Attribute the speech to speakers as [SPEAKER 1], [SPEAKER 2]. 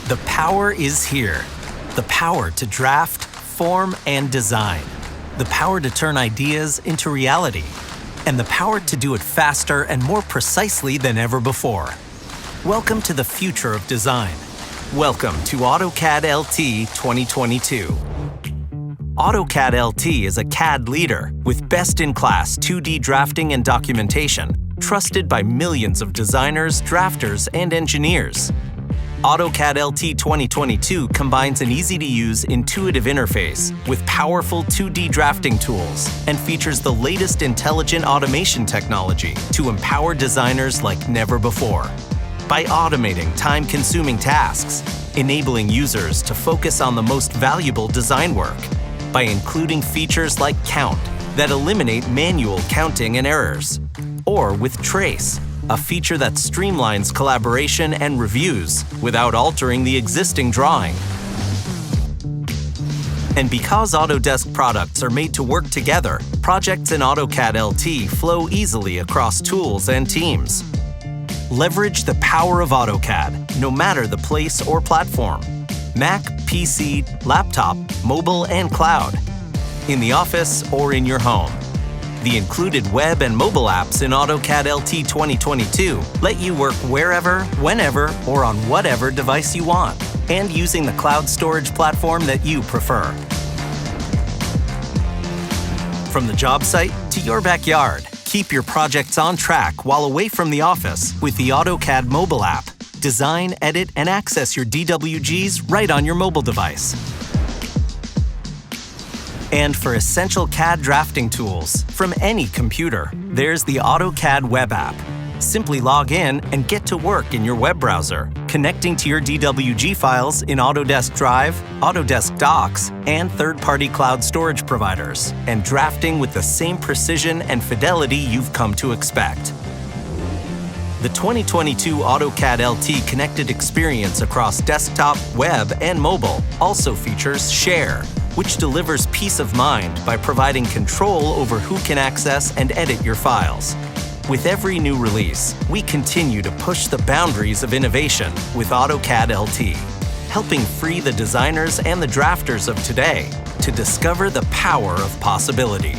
[SPEAKER 1] The power is here. The power to draft, form, and design. The power to turn ideas into reality. And the power to do it faster and more precisely than ever before. Welcome to the future of design. Welcome to AutoCAD LT 2022. AutoCAD LT is a CAD leader with best-in-class 2D drafting and documentation, trusted by millions of designers, drafters, and engineers. AutoCAD LT 2022 combines an easy-to-use, intuitive interface with powerful 2D drafting tools and features the latest intelligent automation technology to empower designers like never before. By automating time-consuming tasks, enabling users to focus on the most valuable design work, by including features like Count that eliminate manual counting and errors, or with Trace, a feature that streamlines collaboration and reviews without altering the existing drawing. And because Autodesk products are made to work together, projects in AutoCAD LT flow easily across tools and teams. Leverage the power of AutoCAD, no matter the place or platform. Mac, PC, laptop, mobile, and cloud. In the office or in your home. The included web and mobile apps in AutoCAD LT 2022 let you work wherever, whenever, or on whatever device you want, and using the cloud storage platform that you prefer. From the job site to your backyard, keep your projects on track while away from the office with the Autocad Mobile App. Design, edit, and access your DWGs right on your mobile device. And for essential CAD drafting tools from any computer, there's the Autocad Web App. Simply log in and get to work in your web browser, connecting to your DWG files in Autodesk Drive, Autodesk Docs, and third-party cloud storage providers, and drafting with the same precision and fidelity you've come to expect. The 2022 AutoCAD LT connected experience across desktop, web, and mobile also features Share, which delivers peace of mind by providing control over who can access and edit your files. With every new release, we continue to push the boundaries of innovation with AutoCAD LT, helping free the designers and the drafters of today to discover the power of possibility.